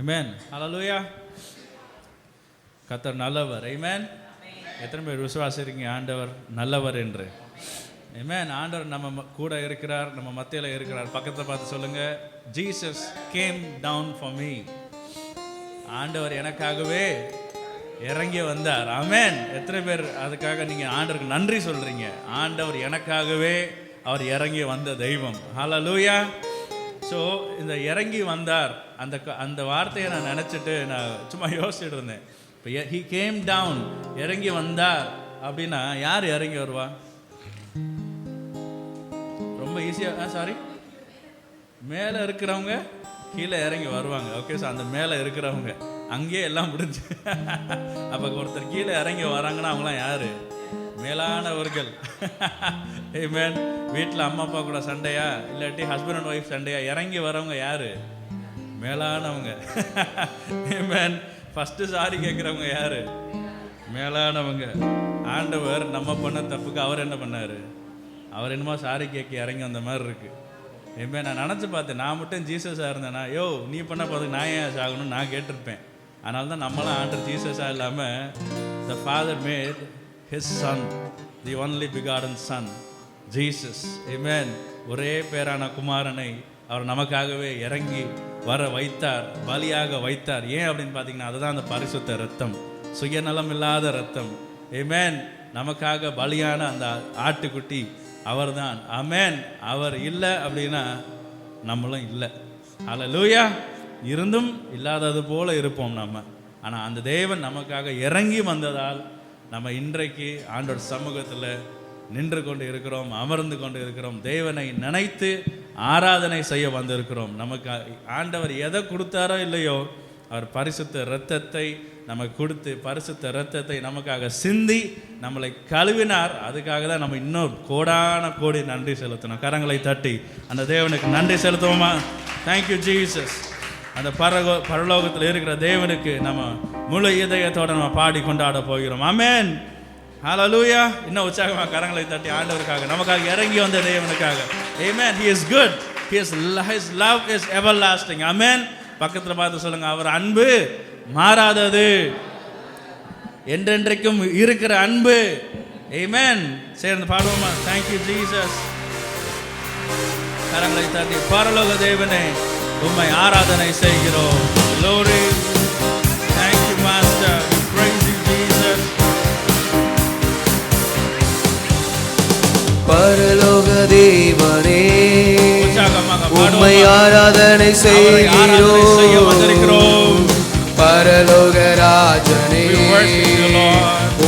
ஆமென். ஹல்லேலூயா. கர்த்தர் நல்லவர். ஆமென். எத்தனை பேர் விசுவாசிக்கிறீங்க ஆண்டவர் நல்லவர் என்று? ஆமென். ஆண்டவர் நம்ம கூட இருக்கிறார், நம்ம மத்தியில் இருக்கிறார். பக்கத்தில் பார்த்து சொல்லுங்க, Jesus came down for me. ஆண்டவர் எனக்காகவே இறங்கி வந்தார். ஆமென். எத்தனை பேர் அதுக்காக நீங்கள் ஆண்டவருக்கு நன்றி சொல்கிறீங்க? ஆண்டவர் எனக்காகவே அவர் இறங்கி வந்த தெய்வம். ஹல்லேலூயா. ஸோ இந்த இறங்கி வந்தார் அந்த வார்த்தையை நான் நினச்சிட்டு நான் சும்மா யோசிச்சுட்டு இருந்தேன். இப்போ ஹி கேம் டவுன், இறங்கி வந்தார் அப்படின்னா யார் இறங்கி வருவா? ரொம்ப ஈஸியாக சாரி மேலே இருக்கிறவங்க கீழே இறங்கி வருவாங்க. ஓகே, ஸோ அந்த மேலே இருக்கிறவங்க அங்கேயே எல்லாம் முடிஞ்சு. அப்போ ஒருத்தர் கீழே இறங்கி வராங்கன்னா அவங்களாம் யார்? மேலானவர்கள். ஆமென். வீட்டில் அம்மா அப்பா கூட சண்டையா, இல்லாட்டி ஹஸ்பண்ட் அண்ட் ஒய்ஃப் சண்டையா, இறங்கி வரவங்க யார்? மேலானவங்க. ஆமென். ஃபஸ்ட்டு சாரி கேட்குறவங்க யார்? மேலானவங்க. ஆண்டவர் நம்ம பண்ண தப்புக்கு அவர் என்ன பண்ணார்? அவர் என்னமோ சாரி கேட்க இறங்கி அந்த மாதிரி இருக்கு. ஆமென். நான் நினச்சி பார்த்தேன், நான் மட்டும் ஜீசஸாக இருந்தேன்னா, யோ நீ பண்ண பார்த்து நான் ஏன் சாகணும்னு நான் கேட்டிருப்பேன். அதனால தான் நம்மளாம் ஆண்டர் ஜீசஸாக இல்லாமல் the father made his son, the only begotten son, Jesus. Amen. ஒரே பேரான குமாரனை அவர் நமக்காகவே இறங்கி வர வைத்தார், பலியாக வைத்தார். ஏன் அப்படின்னு பார்த்தீங்கன்னா, அதுதான் அந்த பரிசுத்த ரத்தம், சுயநலம் இல்லாத ரத்தம். ஆமென். நமக்காக பலியான அந்த ஆட்டுக்குட்டி அவர் தான். ஆமென். அவர் இல்லை அப்படின்னா நம்மளும் இல்லை. ஹல்லேலூயா. இருந்தும் இல்லாதது போல இருப்போம் நம்ம. ஆனால் அந்த தேவன் நமக்காக இறங்கி வந்ததால் நம்ம இன்றைக்கு ஆண்டோட சமூகத்தில் நின்று கொண்டு இருக்கிறோம், அமர்ந்து கொண்டு இருக்கிறோம். தேவனை நினைத்து ஆராதனை செய்ய வந்திருக்கிறோம். நமக்கு ஆண்டவர் எதை கொடுத்தாரோ இல்லையோ, அவர் பரிசுத்த இரத்தத்தை நமக்கு கொடுத்து, பரிசுத்த இரத்தத்தை நமக்காக சிந்தி நம்மளை கழுவினார். அதுக்காக தான் நம்ம இன்னும் கோடான கோடி நன்றி செலுத்தணும். கரங்களை தட்டி அந்த தேவனுக்கு நன்றி செலுத்துவோமா? Thank you Jesus. அந்த பரலோகத்தில் இருக்கிற தேவனுக்கு நம்ம முழு இதயத்தோடு நம்ம பாடி கொண்டாட போகிறோம். ஆமென். ஹல்லேலூயா. இன்னும் உற்சாகமாக கரங்களை தட்டி ஆண்டவருக்காக, நமக்காக இறங்கி வந்த தேவனுக்காக. ஆமென். He is good. His love is everlasting. ஆமென். பக்கத்தில் பார்த்து சொல்லுங்க, அவர் அன்பு மாறாதது, என்றென்றைக்கும் இருக்கிற அன்பு. ஆமென். சேர்ந்து பாடுவோமா? Thank you Jesus. கரங்களை தட்டி பரலோக தேவனே உம்மை ஆராதனை செய்கிறோம். Glory. Thank you master. We praise you Jesus. பரலோக தேவனே உம்மை ஆராதனை செய்கிறோம். பரலோக ராஜனே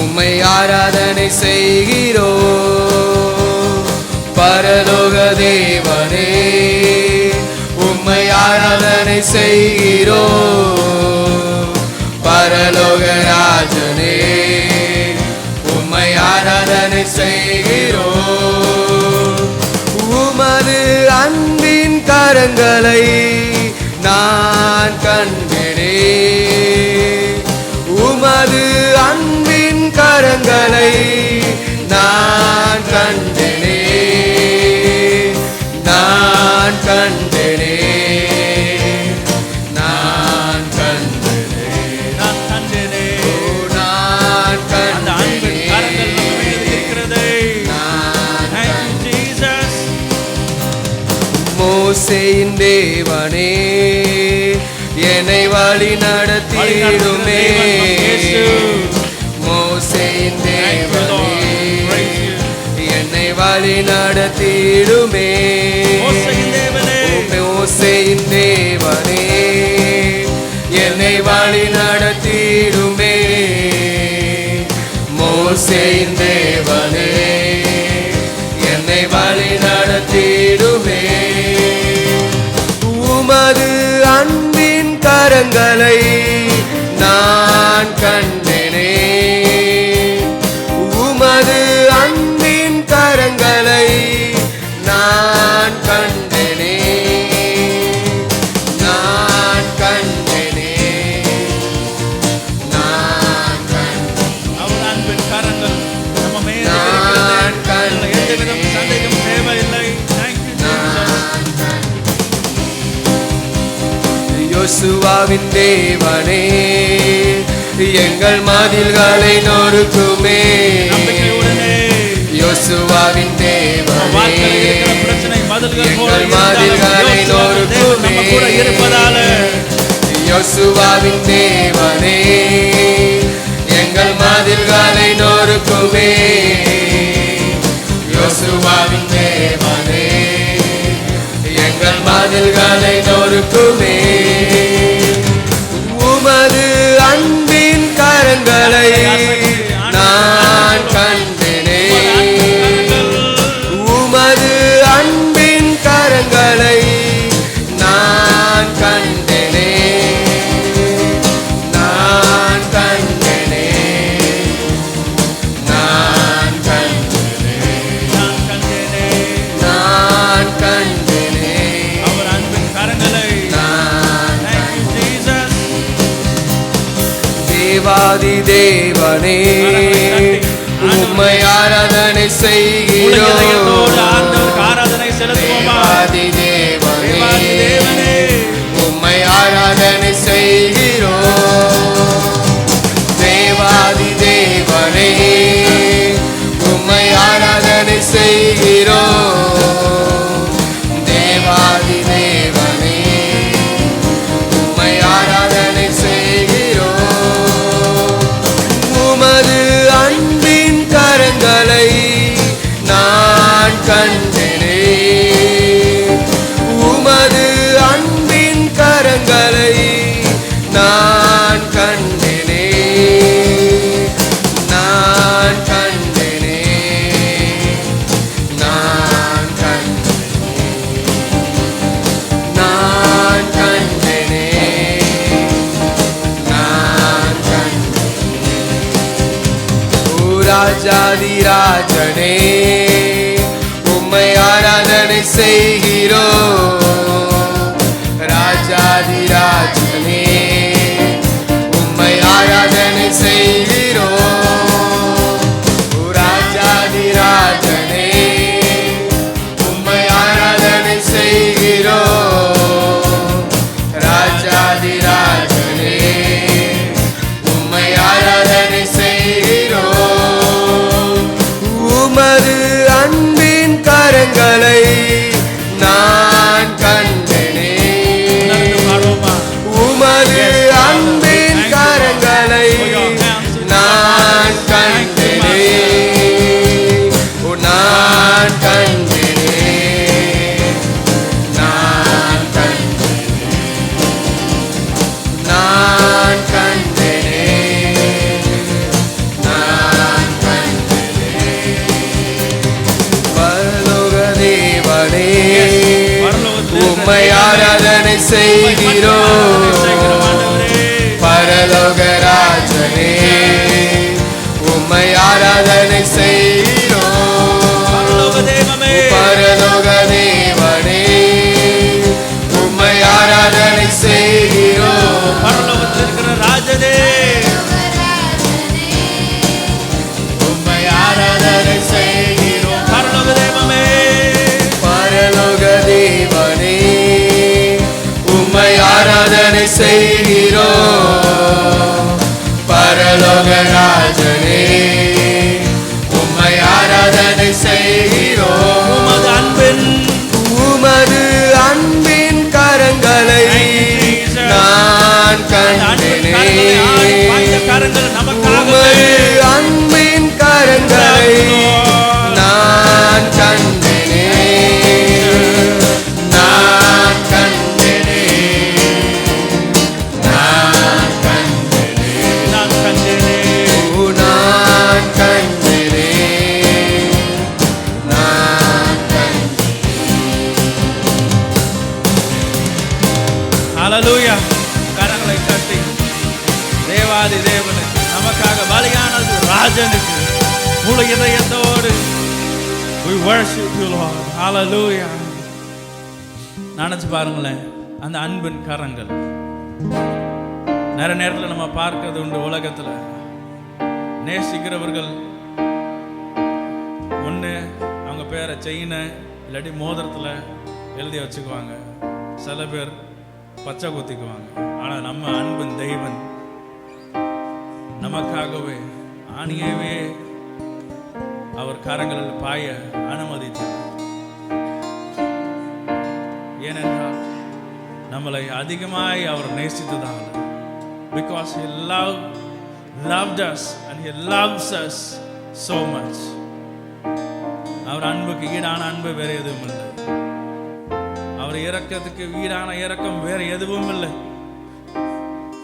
உம்மை ஆராதனை செய்கிறோம். பரலோக தேவனே உம்மை ஆராதனை செய்கிறோம். பரலோக ராஜனே உம்மை ஆராதனை செய்கிறோம். உமது அன்பின் கரங்களை நான் கண்டேனே. உமது அன்பின் கரங்களை நான் கண்டேனே. நான் கண்டேனே. நான் கண்டேனே. நான் கண்டேனே. நான் அந்த அன்பின் கரங்கள் நம்ம மீது இருக்கிறது. Thank you Jesus. மோசேயின் தேவனே என்னை வழி நடத்திடுமே. மோசேயின் தேவனே என்னை வழி நடத்திடுமே. மோசேயின் தேவனே என்னை வழி நடத்திடுமே. மோசேயின் தேவனே என்னை வழி நடத்திடுமே. உமது அன்பின் கரங்களை நான் கண்டேனே. உமது அன்பின் கரங்களை நான் கண்டேனே. நான் கண்டேனே. நான் கண்டேனே. அவர் அன்பின் கரங்கள் நம்ம மீது இருக்கிறது. எந்தவித சந்தேகம் தேவையில்லை. Thank you Jesus. யோசுவாவின் தேவனே எங்கள் மதில்களை நொறுக்குமே. யோசுவாவின் தேவனே எங்கள் மதில்களை நொறுக்குமே. யோசுவாவின் தேவனே எங்கள் மதில்களை நொறுக்குமே. யோசுவாவின் தேவனே எங்கள் மதில்களை நொறுக்குமே. உமது அன்பின் கரங்களை நான் கண்டேனே. உமது அன்பின் கரங்களை நான் கண்டேனே. நான் கண்டேனே. நான் கண்டேனே. நான் கண்டேனே. அவர் அன்பின் கரங்களை தேவாதி தேவனே உம்மை ஆராதனை செய்கிறோம். ஆராதனை செலுத்துவோமா? தேவாதி தேவனே உம்மை ஆராதனை செய்கிறோம். தேவாதி தேவனே உம்மை ஆராதனை செய்கிறோம். தேவாதி தேவனே உம்மை ஆராதனை செய்கிறோம். உமது அன்பின் கரங்களை நான் கண்டேனே. உமது அன்பின் கரங்களை நான் கண்டேனே. நான் கண்டேனே. நான் கண்டேனே. நான் கண்டேனே. நான் கண்டேனே. ஓ ராஜாதி ராஜனே உம்மை ஆராதனை செய்கிறோம். ராஜாதி ராஜனே உம்மை ஆராதனை செய்கிறோம். ஓ ராஜாதி ராஜனே உம்மை ஆராதனை செய்கிறோம். ராஜாதி ராஜனே உம்மை ஆராதனை செய்கிறோம். உமது அன்பின் கரங்களை நான் கண்டேனே. உமது அன்பின் கரங்களை நான் கண்டேனே. ஓ நான் கண்டேனே. நான் கண்டேனே. நான் கண்டேனே. நான் கண்டேனே. பரலோக தேவனே உம்மை ஆராதனை செய்கிறோம். பரலோக ராஜனே உம்மை ஆராதனை செய்கிறோம். பரலோக தேவனே உம்மை ஆராதனை செய்கிறோம். ராஜனே உம்மை ஆராதனை செய்கிறோம். பரலோக தேவமே பரலோக தேவனே உம்மை ஆராதனை செய்கிறோம். பரலோக ராஜனே உம்மை ஆராதனை செய்கிறோம். உமது அன்பின் உமது அன்பின் கரங்களை நான் கண்டேனே. கரங்கள் நமக்காக உமது அன்பின் கரங்களை நான் கண்டேனே. நான் கண்டேனே. நான் கண்டேனே. நான் கண்டேனே. ஓ நான் கண்டேனே. நான் கண்டேனே. ஹல்லேலூயா. கரங்களை தட்டி தேவாதி தேவனே நமக்காக பலியானது ராஜனுக்கு முழு இதயத்தோடு we worship you Lord. Hallelujah. நினைச்சு பாருங்களேன், அந்த அன்பின் கரங்கள் நிறைய நேரத்தில் நம்ம பார்க்கிறது உண்டு. உலகத்தில் நேசிக்கிறவர்கள் ஒன்று அவங்க பேரை செயினை இல்லாட்டி மோதிரத்தில் எழுதி வச்சுக்குவாங்க. சில பேர் பச்சை குத்திக்குவாங்க. ஆனா நம்ம அன்பின் தெய்வன் நமக்காகவே ஆணியவே அவர் கரங்களில் பாய அனுமதித்தார். ஏனென்றால் நம்மளை அதிகமாய் அவர் நேசித்ததால். Because he loved us and he loves us so much. அவர் அன்புக்கு ஈடான அன்பு வேற எதுவும் இல்லை. அவர் இரக்கத்துக்கு ஈடான இரக்கம் வேற எதுவும் இல்லை.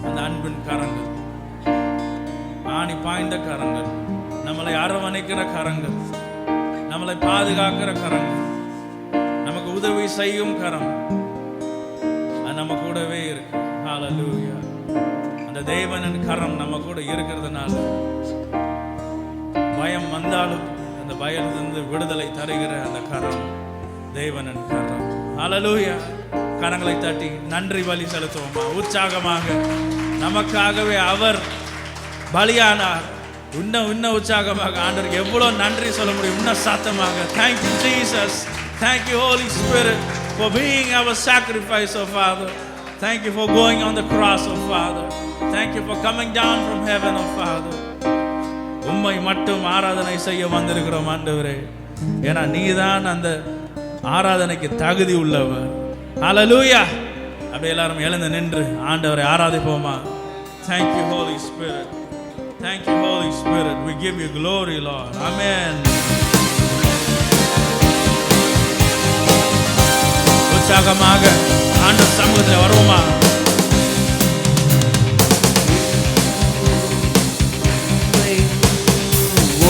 அந்த அன்பின் கரங்கள், ஆணி பாய்ந்த கரங்கள், நம்மளை அரவணைக்கிற கரங்கள், நம்மளை பாதுகாக்கிற கரங்கள், நமக்கு உதவி செய்யும் கரம் நம்ம கூடவே இருக்கு. ஹல்லேலூயா. அந்த தேவனின் கரம் நம்ம கூட இருக்கிறதுனால பயம் வந்தாலும் அந்த பயத்திலிருந்து விடுதலை தருகிற அந்த கரம் தேவனின் கரம். ஹல்லேலூயா. கரங்களை தட்டி நன்றி பலி செலுத்துவோமா உற்சாகமாக. நமக்காகவே அவர் பலியானார். இன்னும் உற்சாகமாக ஆண்டவருக்கு எவ்வளவு நன்றி சொல்ல முடியும். இன்னும் சத்தமாக. Thank you Jesus. Thank you Holy Spirit for being our sacrifice, oh Father. Thank you for going on the cross, oh Father. Thank you for coming down from heaven, oh Father. உம்மை மட்டும் ஆராதனை செய்ய வந்திருக்கிறோம் ஆண்டவரே. ஏன்னா நீதான் அந்த ஆராதனைக்கு தகுதி உள்ளவர். ஹல்லேலூயா. அப்படியே எல்லாரும் எழுந்து நின்று ஆண்டவரை ஆராதிப்போமா. Thank you Holy Spirit. Thank you Holy Spirit. We give you glory, Lord. Amen. உற்சாகமாக ஆண்டவர் சமூகத்தில் வருவோமா.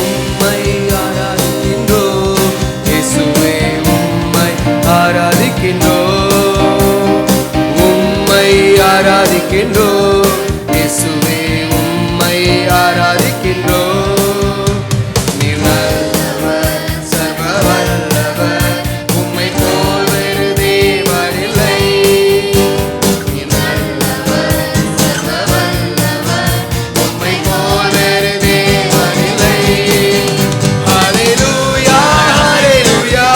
உம்மை ஆராதிக்கின்றோம் இயேசுவே, உம்மை ஆராதிக்கின்றோம், உம்மை ஆராதிக்கின்றோம் இயேசுவே, உம்மை ஆராதிக்கின்றோம். நீர் நல்லவர், சர்வ வல்லவர், உம்மை போல் வேறு தேவன் இல்லை. நீர் நல்லவர், சர்வ வல்லவர், உம்மை போல் வேறு தேவன் இல்லை. ஹல்லேலூயா, ஹல்லேலூயா,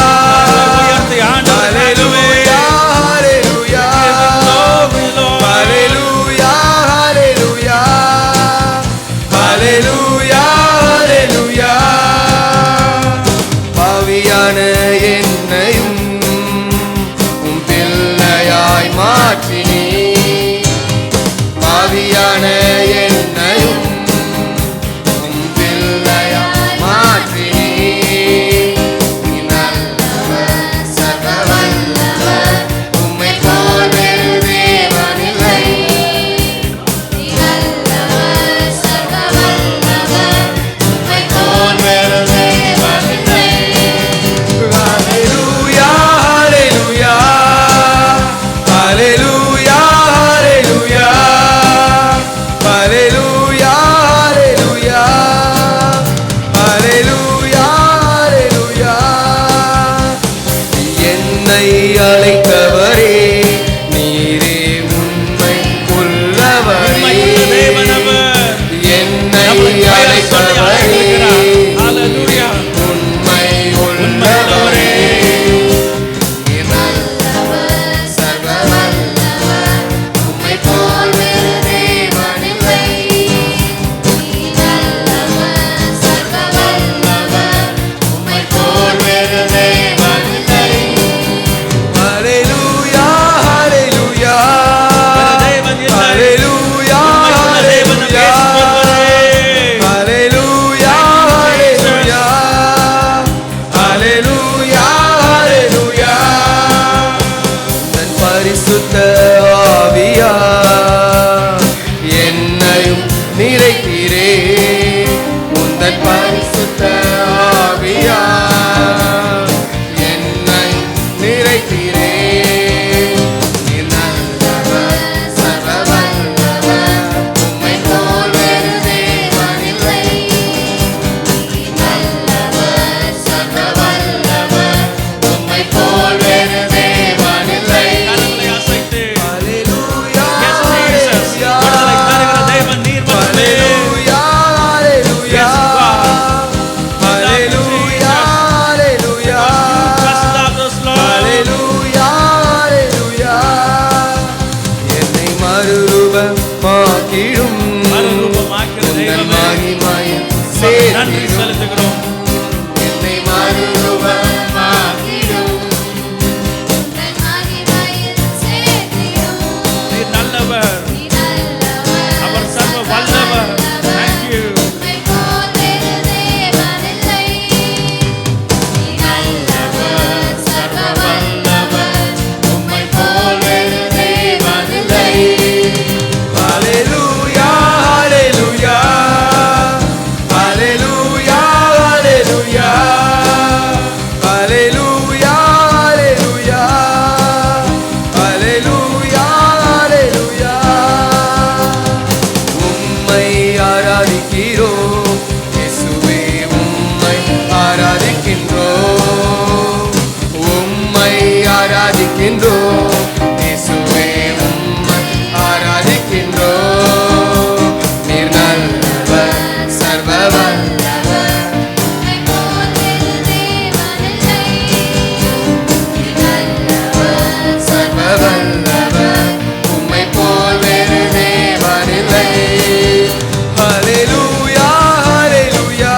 உயர்த்தி ஆண்டவரை ஹல்லேலூயா, ஹல்லேலூயா, glory, Lord. ஹல்லேலூயா, ஆக்கிடும் மறுரூபமாக்கிற உந்தன் தெய்வமே, மகிமையில் நன்றி சேர்த்திடும் செலுத்துகிறோம். என்னை மறுரூபமாக்கிடும் நீர் நல்லவர், அவர் சர்வ வல்லவர். Thank you. நல்லவர், சர்வ வல்லவர், உம்மை போல் வேறு தேவனில்லை. ஹalleluya ஹalleluya ஹalleluya ஹalleluya ஹalleluya ஹalleluya ஹalleluya உம்மை ஆராதிக்கிறோம் இயேசுவே உம்மை ஆராதிக்கின்றோம் உம்மை ஆராதிக்கின்றோம் இயேசுவே உம்மை ஆராதிக்கின்றோம் நீர் நல்லவர் சர்வ வல்லவர் சர்வ வல்லவர் உம்மை போல் வேறு தேவனில்லை ஹalleluya ஹalleluya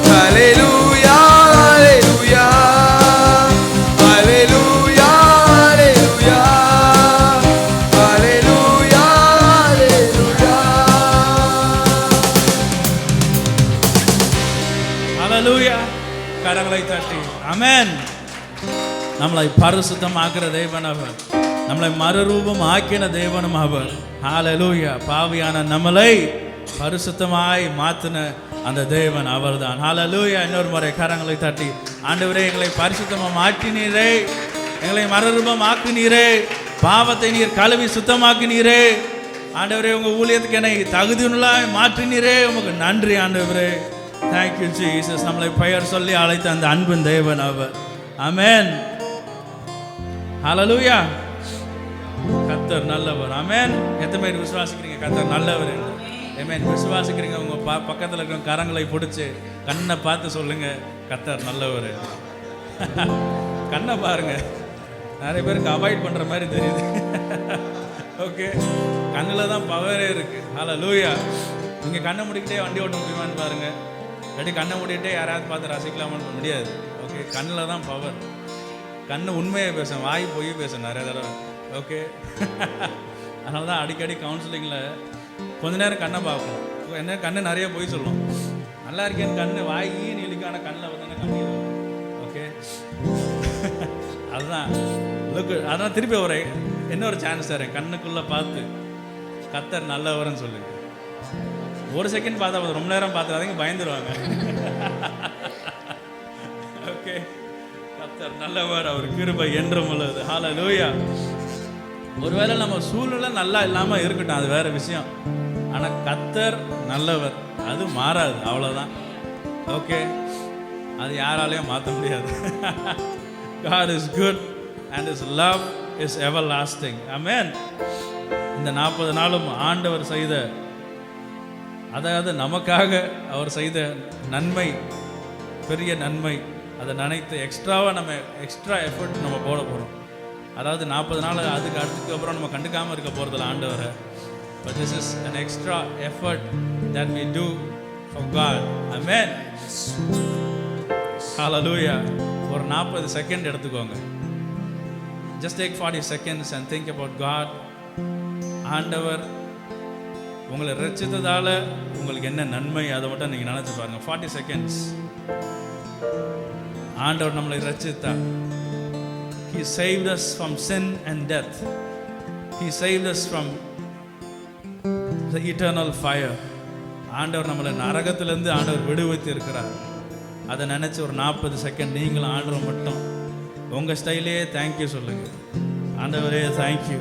ஹalleluya ஹalleluya ஹalleluya ஹalleluya ஹalleluya. கரங்களை தட்டி ஆமென். நம்மளை பரிசுத்தமாக்குற தேவன் அவர், நம்மளை மறுரூபம் ஆக்கின தேவனும் அவர். ஹalleluya. பாவியான நம்மளை பரிசுத்தமாய் மாத்தின அந்த தேவன் அவர்தான். ஹalleluya. இன்னொரு முறை கரங்களை தட்டி ஆண்டவரே, எங்களை பரிசுத்தமா மாற்றினீரே, எங்களை மறுரூபம் ஆக்கினீரே, பாவத்தை நீர் கழுவி சுத்தமாக்கினீரே. ஆண்டவரே, உங்க ஊழியத்துக்கு என்னை தகுதியுள்ளாய் மாற்றினீரே, உமக்கு நன்றி ஆண்டவரே. Thank you Jesus. நம்மளை பெயர் சொல்லி அழைத்த அந்த அன்பின் தேவன் அவர். ஆமென். ஹalleluya. கர்த்தர் நல்லவர். ஆமென். எத்தனை பேர் விசுவாசிக்கிறீங்க கர்த்தர் நல்லவர் என்று? ஆமென். விசுவாசிக்கிறீங்க, உங்க பக்கத்தில் இருக்கிற கரங்களை பிடிச்சு கண்ணை பார்த்து சொல்லுங்க கர்த்தர் நல்லவர் என்று. கண்ணை பாருங்க. நிறைய பேருக்கு அவாய்ட் பண்ற மாதிரி தெரியுது. ஓகே, கண்ணில் தான் பவரே இருக்கு. ஹalleluya. நீங்க கண்ணை மூடிக்கிட்டே வண்டி ஓட்ட முடியுமான்னு பாருங்க. இல்லாட்டி கண்ணை மூடிக்கிட்டே யாராவது பார்த்து ரசிக்கலாமான்னு முடியாது. ஓகே, கண்ணில் தான் பவர். கண்ணு உண்மையை பேசும், வாய் போய் பேசும் நிறைய தடவை. ஓகே, அதனால தான் அடிக்கடி கவுன்சிலிங்கில் கொஞ்ச நேரம் கண்ணை பார்க்கணும். என்ன கண்ணு நிறைய போய் சொல்லும். நல்லா இருக்கேன்னு கண்ணு வாயின் இழுக்கான கண்ணில் பார்த்தோன்னா கண்ணீர் வரும். ஓகே, அதுதான் லுக்கு. அதனால் திருப்பி ஒரு இன்னொரு சான்ஸ் தரேன். கண்ணுக்குள்ளே பார்த்து கர்த்தர் நல்லவர்னு சொல்லுங்க. ஒரு செகண்ட் பார்த்தா போதும், ரொம்ப நேரம் பார்த்துறாதீங்க, பயந்துருவாங்க. ஓகே, கர்த்தர் நல்லவர், அவர் கிருபை என்றும் உள்ளது. ஹalleluya. ஒருவேளை நம்ம சூழ்நிலை நல்லா இல்லாமல் இருக்கட்டும், அது வேற விஷயம். ஆனால் கர்த்தர் நல்லவர், அது மாறாது, அவ்வளோதான். ஓகே, அது யாராலையும் மாற்ற முடியாது. God is good and His love is everlasting. Amen. இந்த 40 நாளும் ஆண்டவர் செய்த, அதாவது நமக்காக அவர் செய்த நன்மை, பெரிய நன்மை, அதை நினைத்து எக்ஸ்ட்ராவாக எக்ஸ்ட்ரா எஃபர்ட் நம்ம போட போகிறோம். அதாவது 40 நாள் அதுக்கப்புறம் நம்ம கண்டுக்காமல் இருக்க போகிறதில்ல ஆண்டவரை. But this is an extra effort that we do for God. Amen. Hallelujah. ஒரு 40 செகண்ட் எடுத்துக்கோங்க. Just take 40 seconds and think about God. ஆண்டவர் உங்களை ரட்சித்ததால உங்களுக்கு என்ன நன்மை, அதை மட்டும் நீங்கள் நினச்சி பாருங்க. 40 seconds. ஆண்டவர் நம்மளை ரட்சித்தார். He saved us from sin and death. He saved us from the eternal fire. ஆண்டவர் நம்மளை நரகத்திலிருந்து ஆண்டவர் விடுவித்து இருக்கிறார். அதை நினச்சி ஒரு 40 செகண்ட் நீங்களும் ஆண்டவர் மட்டும் உங்கள் ஸ்டைலே தேங்க்யூ சொல்லுங்கள். ஆண்டவரே தேங்க்யூ.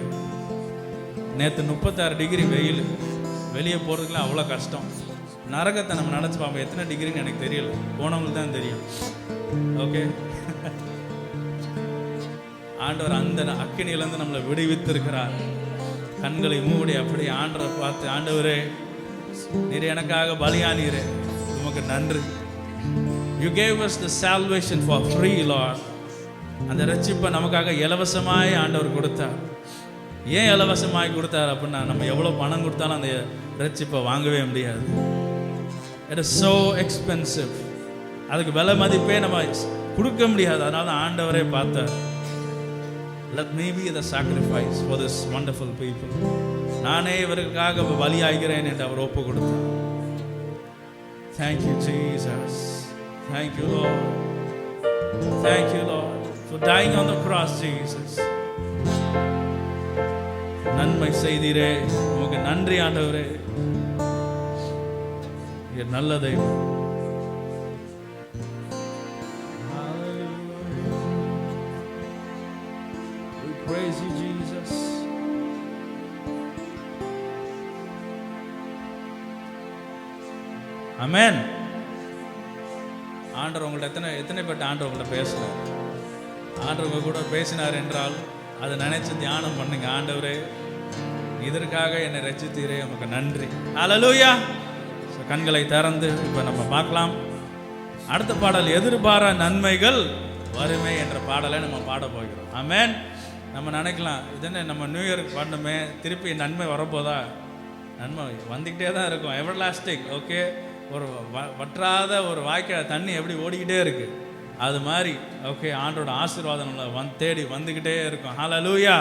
நேற்று 36 டிகிரி வெயில், வெளியே போகிறதுக்குலாம் அவ்வளோ கஷ்டம். நரகத்தை நம்ம நினச்சி பார்ப்போம், எத்தனை டிகிரின்னு எனக்கு தெரியல, போனவங்களுக்கு தான் தெரியும். ஓகே, ஆண்டவர் அந்த அக்கினியிலேருந்து நம்மளை விடுவித்து இருக்கிறார். கண்களை மூடி அப்படி ஆண்டவரை பார்த்து, ஆண்டவரே நீர் எனக்காக பலியானீரே, உமக்கு நன்றி. You gave us the salvation for free, Lord. அந்த ரட்சிப்பை நமக்காக இலவசமாய் ஆண்டவர் கொடுத்தார். ஏன் இலவசமாய் கொடுத்தார் அப்படின்னா, நம்ம எவ்வளோ பணம் கொடுத்தாலும் அந்த ரட்சிப்பை வாங்கவே முடியாது. It is so expensive. அதுக்கு விலை மதிப்பே நம்ம கொடுக்க முடியாது. அதனால தான் ஆண்டவரே பார்த்தார், let me be the sacrifice for this wonderful people. நானே இவருக்காக பலியாகிறேன் என்று அவர் ஒப்பு கொடுத்தார். Thank you Jesus. Thank you Lord. Thank you Lord for dying on the cross Jesus. நன்மை செய்தீரே, உமக்கு நன்றி ஆண்டவரே. நீர் நல்ல தெய்வம். We praise you Jesus. Amen. ஆண்டவர் உங்கள்ட்ட எத்தனை பேர்ட்ட ஆண்டவர் உங்கள்ட்ட பேசுறார்? ஆண்டவர் உங்க கூட பேசினார் என்றால் அதை நினைச்சு தியானம் பண்ணுங்க. ஆண்டவரே, இதற்காக என்னை ரட்சித்தீரே, உமக்கு நன்றி. ஹல்லேலூயா. கண்களை திறந்து இப்போ நம்ம பார்க்கலாம். அடுத்த பாடல், எதிர்பாரா நன்மைகள் வருமே என்ற பாடலை நம்ம பாட போகிறோம். ஆமென். நம்ம நினைக்கலாம், இதென்ன நம்ம நியூ இயருக்கு பாடணுமே, திருப்பி நன்மை வரப்போதா? நன்மை வந்துக்கிட்டே தான் இருக்கும். எவர்லாஸ்டிங். ஓகே, ஒரு வற்றாத ஒரு வாய்க்கால் தண்ணி எப்படி ஓடிக்கிட்டே இருக்கு, அது மாதிரி ஓகே ஆண்டோட ஆசீர்வாதம் நம்மளை தேடி வந்துக்கிட்டே இருக்கும். ஹல்லேலூயா.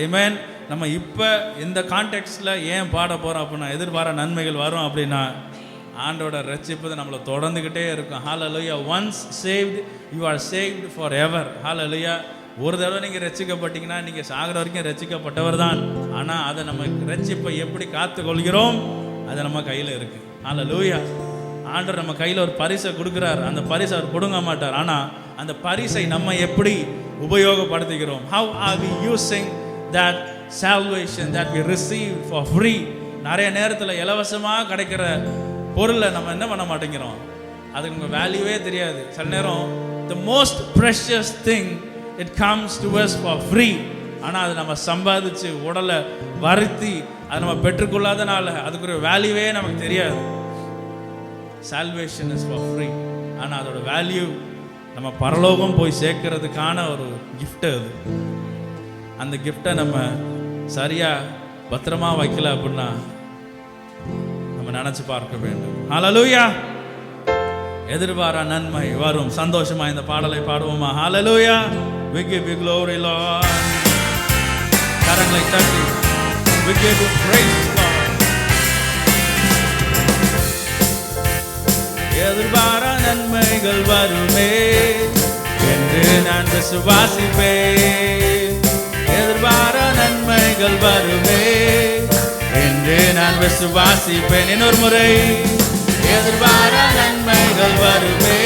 ஆமென். நம்ம இப்போ இந்த கான்டெக்ஸ்டில் ஏன் பாட போகிறோம் அப்படின்னா, எதிர்பாரா நன்மைகள் வரும் அப்படின்னா ஆண்டோட ரட்சிப்பு நம்மளை தொடர்ந்துக்கிட்டே இருக்கும். ஹல்லேலூயா. Once saved you are saved forever. ஹல்லேலூயா. ஒரு தடவை நீங்கள் ரட்சிக்கப்பட்டீங்கன்னா நீங்கள் சாகிற வரைக்கும் ரட்சிக்கப்பட்டவர் தான். ஆனால் அதை நம்ம ரட்சிப்பை எப்படி காத்துக்கொள்கிறோம், அது நம்ம கையில் இருக்குது. ஹல்லேலூயா. ஆண்டவர் நம்ம கையில் ஒரு பரிசை கொடுக்குறார். அந்த பரிசை அவர் கொடுங்க மாட்டார். ஆனால் அந்த பரிசை நம்ம எப்படி உபயோகப்படுத்துகிறோம், how are we using that salvation that we received for free. நிறைய நேரத்தில் இலவசமாக கிடைக்கிற பொருளை நம்ம என்ன பண்ண மாட்டேங்கிறோம், அதுக்கு உங்கள் வேல்யூவே தெரியாது. சில நேரம் the most precious thing it comes to us for free. ஆனால் அது நம்ம சம்பாதிச்சு உடலை வருத்தி அதை நம்ம பெற்றுக்கொள்ளாதனால அதுக்குரிய வேல்யூவே நமக்கு தெரியாது. salvation is for free. ஆனால் அதோட வேல்யூ நம்ம பரலோகம் போய் சேர்க்கறதுக்கான ஒரு கிஃப்ட். அது அந்த கிஃப்டை நம்ம சரியா பத்திரமா வைக்கல அப்படின்னா நம்ம நினைச்சு பார்க்க வேண்டும். ஹல்லேலூயா. எதிர்பாரா நன்மை வரும். சந்தோஷமா இந்த பாடலை பாடுவோமா? ஹல்லேலூயா. We give you glory Lord. கரங்களை தட்டி we give you praise Lord. எதிர்பாரா நன்மைகள் வருமே என்று நான் விசுவாசிப்பேன். எதிர்பாரா நன்மைகள் வருமே என்று நான் விசுவாசிப்பேன். இன்னொரு முறை, எதிர்பாரா நன்மைகள் வருமே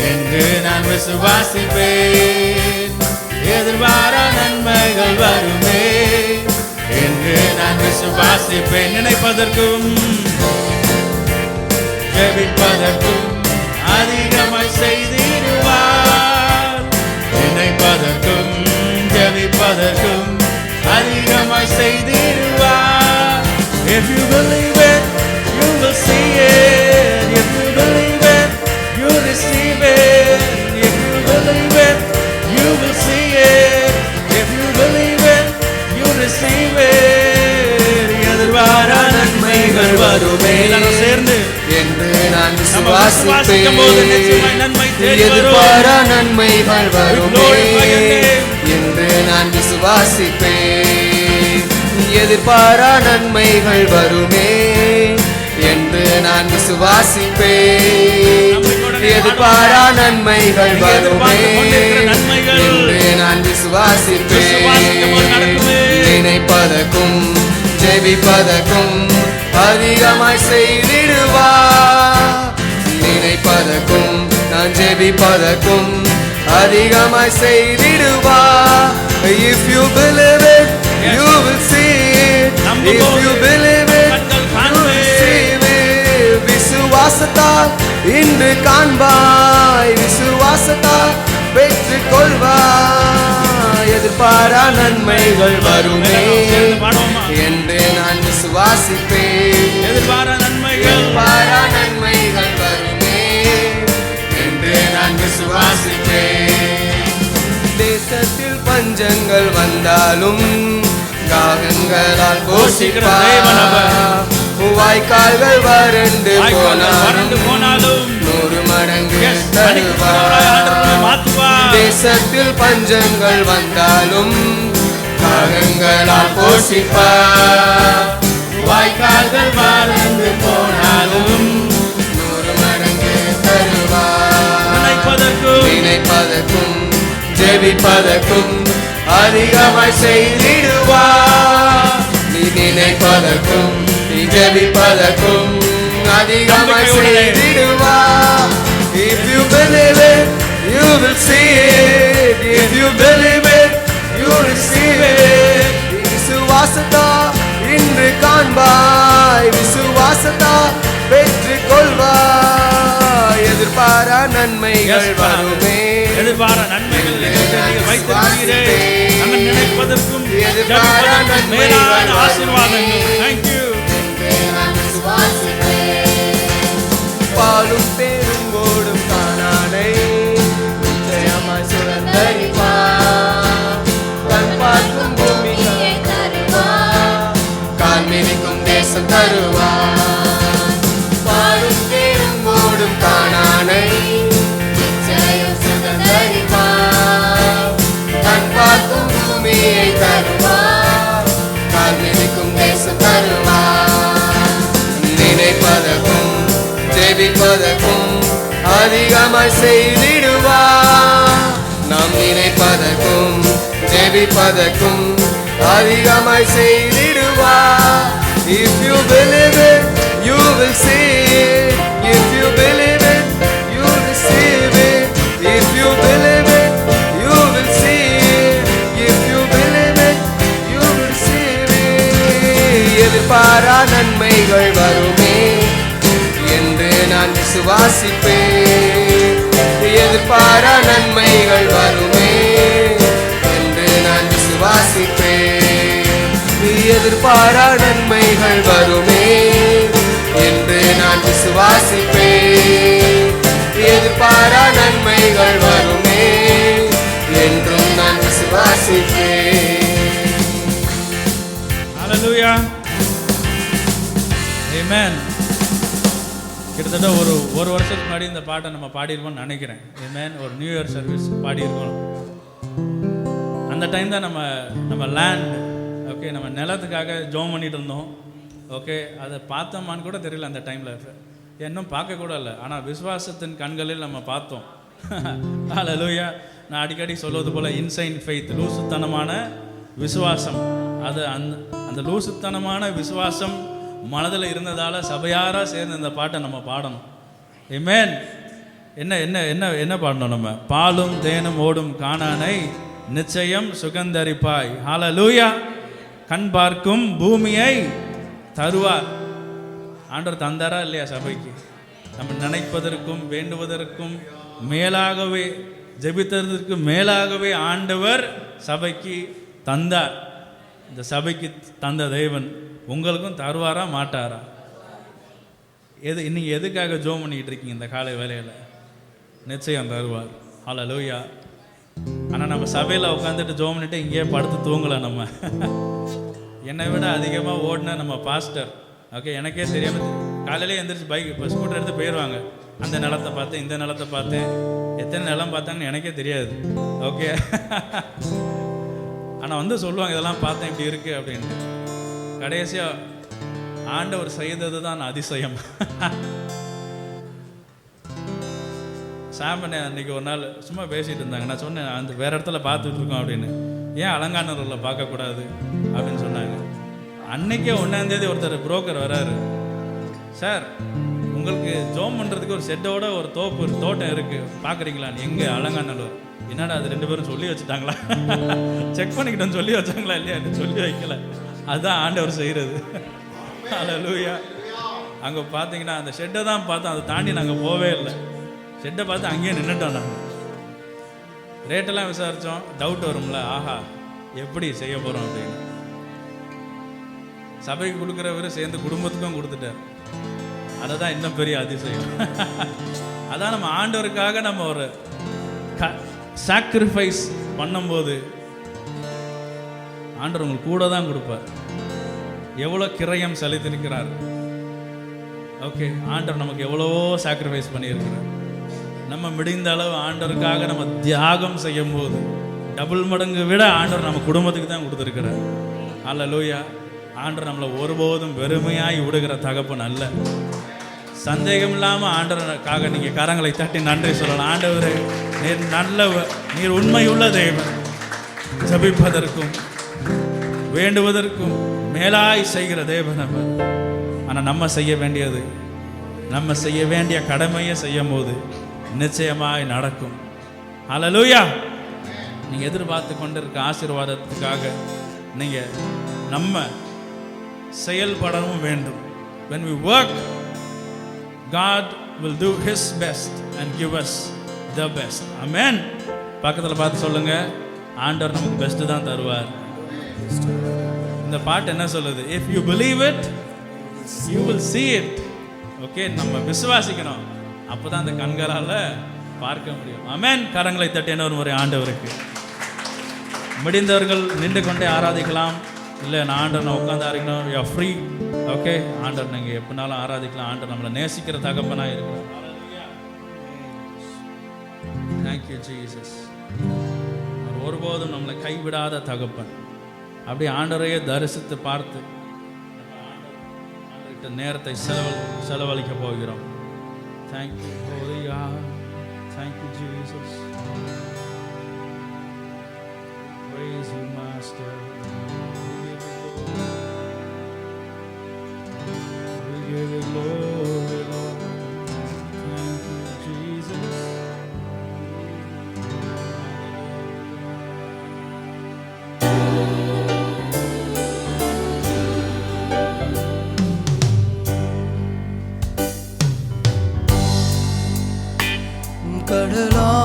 என்று நான் விசுவாசிப்பேன். எதிர்பாரா நன்மைகள் வருமே என்று நான் விசுவாசிப்பேன். நினைப்பதற்கும் ஜெபிப்பதற்கும் அதிகமாய் செய்திடுவார். நினைப்பதற்கும் ஜெபிப்பதற்கும் அதிகமாய் செய்திடுவார். If you believe it, you will see it. If you believe it, you receive it. If you believe it, you will see it. If you believe it, you receive it. எதிர்பாரா நன்மைகள் வருமே சேர்ந்து என்று நான் விசுவாசிப்பேன். எதிர்பாரா நன்மைகள் வருமே என்று நான் விசுவாசிப்பேன். எதிர்பாரா நன்மைகள் வருமே என்று நான் விசுவாசிப்பேன். எதிர்பாரா நன்மைகள் வருமே என்று நான் விசுவாசிப்பேன். நினைப்பதற்கும் ஜெபிப்பதற்கும் அதிகமாய் செய்திடுவார். நினைப்பதற்கும் நான் ஜெபிப்பதற்கும் அதிகமாய் செய்திடுவார். If you believe it, you will see it. If you believe it, you will receive it. விசுவாசத்தால் இன்று காண்பாய், விசுவாசத்தால் பெற்றுக் கொள்வாய். எதிர்பாரா நன்மைகள் வருமே என்று நான் விசுவாசிப்பேன். எதிர்பாரா நன்மைகள் வருமே என்று நான் விசுவாசிப்பேன். தேசத்தில் பஞ்சங்கள் வந்தாலும் காகங்களால் போஷிக்கிற தேவன் அவர். போஷிப்பார். வாய்க்கால்கள் வறண்டு வறண்டு போனாலும் 100 மடங்கு Yes, மன்னிக்கிறவராய் ஆண்டவர் நம்மை தருவார். மாற்றுவார். தேசத்தில் பஞ்சங்கள் வந்தாலும் காகங்களால் போஷிப்பார். வாய்க்கால்கள் வறண்டு போனாலும் 100 மடங்கு தருவார். நினைப்பதற்கும் ஜெபிப்பதற்கும் அதிகமாய் செய்திடுவார். நீ நினைப்பதற்கும் நீ ஜெபிப்பதற்கும் அதிகமாய் செய்திடுவார். If you believe it, you will see it. If you believe it, you will receive it. விசுவாசத்தா இன்று காண்பாய், விசுவாசத்தா வெற்றி கொள்வாய். எதிர்பாரா நன்மைகள் வருமே, எதிர்பாரா நன்மைகள் நீங்கள் வைத்திருக்கிறீரே. நாங்கள் நினைப்பதற்கும் எதிர்பாரா ஜெபிப்பதற்கும் மேலான நன்மைகள் ஆசீர்வாதங்கள். Thank you. பாலும் தேனும் ஓடும் கானானை நிச்சயமாய் சுதந்தரிப்பார். கண் பார்க்கும் பூமி கால் மிதிக்கும் தேசம் தருவார். பாலும் தேனும் ஓடும் கானானை நிச்சயம் சுதந்தரிப்பார். கண் பார்க்கும் பூமியை தருவார். கால் மிதிக்கும் தேசம் தருவார். நினைப்பதற்கும் ஜெபிப்பதற்கும் அதிகமாய் செய்திடுவார். நாம் நினைப்பதற்கும் ஜெபிப்பதற்கும் அதிகமாய் செய்திடுவார். If you believe it, you will see it. If you believe it, you will receive it. If you believe it, you will see it. If you believe it, you will receive it. எதிர்பாரா நன்மைகள் வருமே என்று நான் விசுவாசிப்பேன். எதிர்பாரா நன்மைகள் வருமே என்று நான் விசுவாசிப்பேன். எதிர்பாரா நன்மைகள் வருமே என்று நான் விசுவாசிப்பேன். எதிர்பாரா நன்மைகள் வருமே என்றும் நான் விசுவாசிப்பேன். Hallelujah. Amen. கிட்டத்தட்ட ஒரு வருஷத்துக்கு முன்னாடி இந்த பாட்டை நம்ம பாடியிருக்கோம்னு நினைக்கிறேன். Amen. ஒரு நியூ இயர் சர்வீஸ் பாடியிருக்கோம். அந்த டைம் தான் நம்ம லேண்ட், ஓகே, நம்ம நிலத்துக்காக ஜோம் பண்ணிட்டு இருந்தோம். ஓகே, அதை பார்த்தோமான்னு கூட தெரியல அந்த டைமில். இன்னும் பார்க்க கூட இல்லை, ஆனால் விசுவாசத்தின் கண்களில் நம்ம பார்த்தோம். ஹல்லேலூயா. நான் அடிக்கடி சொல்வது போல் இன்சைன் ஃபெய்த், லூசுத்தனமான விசுவாசம். அது அந்த லூசுத்தனமான விசுவாசம் மனதில் இருந்ததால் சபையாராக சேர்ந்து இந்த பாட்டை நம்ம பாடணும். ஆமென். என்ன என்ன என்ன என்ன பாடணும் நம்ம? பாலும் தேனும் ஓடும் கானானை நிச்சயம் சுகந்தரிப்பாய். ஹல்லேலூயா. கண் பார்க்கும் பூமியை தருவார். ஆண்டவர் தந்தாரா இல்லையா சபைக்கு? நம்ம நினைப்பதற்கும் வேண்டுவதற்கும் மேலாகவே, ஜெபித்ததற்கு மேலாகவே ஆண்டவர் சபைக்கு தந்தார். இந்த சபைக்கு தந்த தேவன் உங்களுக்கும் தருவாரா மாட்டாரா? நீங்கள் எதுக்காக ஜோம் பண்ணிக்கிட்டு இருக்கீங்க இந்த காலை வேலையில்? நிச்சயம் தருவார். ஹல்லேலூயா. ஆனால் நம்ம சபையில் உட்காந்துட்டு ஜோம் பண்ணிட்டு இங்கேயே படுத்து தூங்கலை. நம்ம என்னை விட அதிகமாக ஓடின நம்ம பாஸ்டர், ஓகே, எனக்கே தெரியாமல் காலையிலே எழுந்திரிச்சு பைக் இப்போ ஸ்கூட்டர் எடுத்து போயிடுவாங்க. அந்த நிலத்தை பார்த்தேன், இந்த நிலத்தை பார்த்தேன், எத்தனை நிலம் பார்த்தாங்கன்னு எனக்கே தெரியாது. ஓகே, ஆனால் வந்து சொல்லுவாங்க இதெல்லாம் பார்த்தேன் இப்படி இருக்குது அப்படின்ட்டு. கடைசியாக ஆண்டவர் செய்தது தான் அதிசயம். சாம்பனை அன்றைக்கி ஒரு நாள் சும்மா பேசிகிட்டு இருந்தாங்க. நான் சொன்னேன், அந்த வேறு இடத்துல பார்த்துட்டு இருக்கோம் அப்படின்னு. ஏன் அலங்காநல்லூரில் பார்க்கக்கூடாது அப்படின்னு சொன்னாங்க. அன்றைக்கே 1ஆம் தேதி ஒருத்தர் புரோக்கர் வராரு. சார், உங்களுக்கு ஜோம் பண்ணுறதுக்கு ஒரு ஷெட்டோட ஒரு தோட்டம் இருக்குது, பார்க்குறீங்களான்னு. எங்கே? அலங்காநல்லூர். என்னடா அது 2 பேரும் சொல்லி வச்சுட்டாங்களா? செக் பண்ணிக்கிட்டோன்னு சொல்லி வச்சாங்களா இல்லையா? சொல்லி வைக்கல. அதுதான் ஆண்டவர் செய்கிறது. ஹல்லேலூயா. அங்கே பார்த்தீங்கன்னா அந்த ஷெட்டை தான் பார்த்தோம், அதை தாண்டி நாங்கள் போவே இல்லை. ஷெட்டை பார்த்து அங்கேயே நின்றுட்டோம். நாங்கள் ரேட்டெல்லாம் விசாரித்தோம். டவுட் வரும்ல, ஆஹா எப்படி செய்ய போகிறோம் அப்படின்னு. சபைக்கு கொடுக்குறவர் சேர்ந்து குடும்பத்துக்கும் கொடுத்துட்டார். அதை தான் இன்னும் பெரிய அதிசயம். அதான் நம்ம ஆண்டவருக்காக நம்ம ஒரு சாக்ரிஃபைஸ் பண்ணும்போது ஆண்டவர் உங்களுக்கு கூட தான் கொடுப்பார். எவ்வளோ கிரயம் செலுத்திருக்கிறார். ஓகே, ஆண்டவர் நமக்கு எவ்வளவோ சாக்ரிஃபைஸ் பண்ணியிருக்கிறார். நம்ம முடிந்த அளவு ஆண்டவருக்காக நம்ம தியாகம் செய்யும் போது டபுள் மடங்கு விட ஆண்டவர் நம்ம குடும்பத்துக்கு தான் கொடுத்துருக்கிறார். அல்லேலூயா. ஆண்டவர் நம்மளை ஒருபோதும் வெறுமையாய் விடுகிற தகப்பன் அல்ல. சந்தேகம் இல்லாமல் ஆண்டவருக்காக நீங்கள் கரங்களை தட்டி நன்றி சொல்லலாம். ஆண்டவரே, நீர் உண்மையுள்ள தேவன். ஜெபிப்பதற்கும் வேண்டுவதற்கும் மேலாய் செய்கிற தேவன் அவர். ஆனால் நம்ம செய்ய வேண்டிய கடமையை செய்யும் போது நிச்சயமாய் நடக்கும். அல்லேலூயா. நீங்கள் எதிர்பார்த்து கொண்டிருக்க ஆசீர்வாதத்துக்காக நீங்கள் நம்ம செயல்படவும் வேண்டும். When we work, God will do His best and give us the best. Amen. பக்கத்தில் பார்த்து சொல்லுங்க, ஆண்டவர் நமக்கு பெஸ்ட் தான் தருவார். இந்த பாட்டு என்ன சொல்லுது? If you believe it, you will see it. Okay, நம்ம விசுவாசிக்கணும். அப்போதான் அந்த கண்களால் பார்க்க முடியும். ஆமென். கரங்களை தட்டி என்ன ஒரு முறை ஆண்டவருக்கு. முடிந்தவர்கள் நின்று கொண்டே ஆராதிக்கலாம். இல்லை, நான் ஆண்டவர் உட்காந்து ஆராதிக்கணும், யூ ஆர் ஃப்ரீ. ஓகே, ஆண்டவர் நீங்கள் எப்படினாலும் ஆராதிக்கலாம். ஆண்டவர் நம்மளை நேசிக்கிற தகப்பனாக இருக்கிறார். Thank you Jesus. ஒருபோதும் நம்மளை கைவிடாத தகப்பன். அப்படியே ஆண்டவரையே தரிசித்து பார்த்து ஆண்டவர்கிட்ட நேரத்தை செலவழிக்க போகிறோம். தேங்க்யூ ஹோலியா. Thank you Jesus. Praise you, Master. We give you glory, Lord. Thank you, Jesus.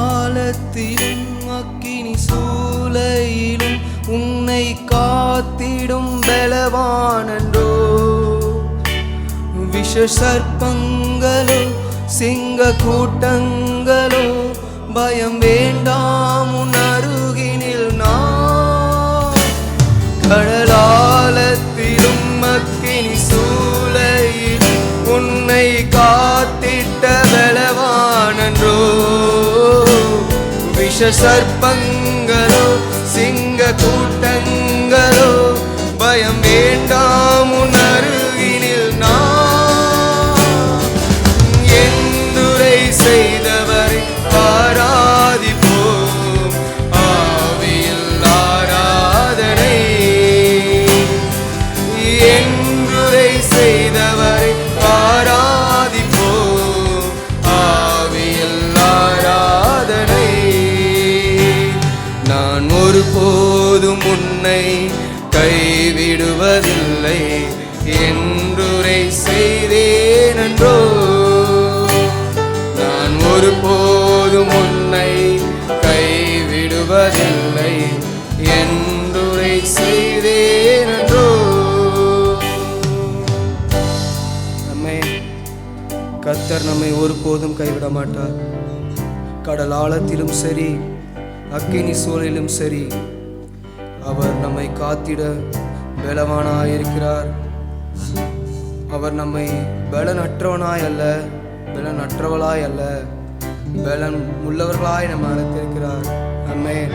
கடலாலத்திலும் அக்கினி சூளையிலும் உன்னை காத்திடும் பலவானன்றோ. விஷ சர்ப்பங்களோ சிங்க கூட்டங்களோ பயம் வேண்டாம் உன் அருகினில் நான். கடலாலத்திலும் அக்கினி சூளையில் உன்னை காத்திட்ட பலவானன்றோ. விஷ சர்ப்பங்களோ சிங்க கூட்டங்களோ பயம் வேண்டாம் உன் அருகினில் நான். எந்துரை செய்தவரை ஆராதிப்போம், ஆவியில் ஆராதனை. எந்துரை செய்தவரை ஆராதிப்போம், ஆவியில் ஆராதனை. நான் ஒருபோதும் உன்னை கைவிடுவதில்லை என்றுரை செய்தேனன்றோ. நான் ஒருபோதும் உன்னை கைவிடுவதில்லை என்றுரை செய்தேனன்றோ. கர்த்தர் நம்மை ஒருபோதும் கைவிட மாட்டார். கடல் ஆழத்திலும் சரி, அக்கினி சூழலிலும் சரி, அவர் நம்மை காத்திட பலவானாயிருக்கிறார். அவர் நம்மை பலனற்றவனாய் அல்ல, பலனற்றவளாய் அல்ல, பலன் உள்ளவர்களாய் நம்ம அழைத்திருக்கிறார். ஆமென்.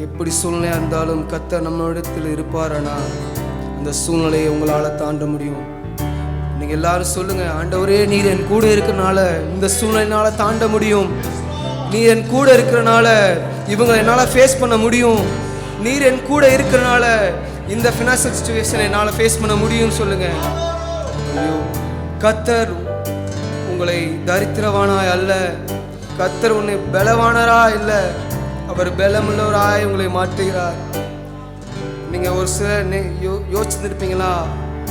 எப்படி சூழ்நிலையாக இருந்தாலும் கர்த்தர் நம்மளிடத்தில் இருப்பாரனா அந்த சூழ்நிலையை உங்களால் தாண்ட முடியும். நீங்கள் எல்லாரும் சொல்லுங்க, ஆண்டவரே நீர் என் கூட இருக்கிறனால இந்த சூழ்நிலையினால தாண்ட முடியும். நீர் என் கூட இருக்கிறனால இவங்க என்னால் ஃபேஸ் பண்ண முடியும். நீர் என் கூட இருக்கிறனால இந்த ஃபினான்ஷியல் சிச்சுவேஷனை என்னால் ஃபேஸ் பண்ண முடியும்னு சொல்லுங்க. ஐயோ, கர்த்தர் உங்களை தரித்திரவானாய் அல்ல, கர்த்தர் உன்னை பலவானரா இல்லை, அவர் பலமுள்ளவராய் உங்களை மாற்றுகிறார். நீங்கள் ஒரு சில யோசிச்சுருப்பீங்களா,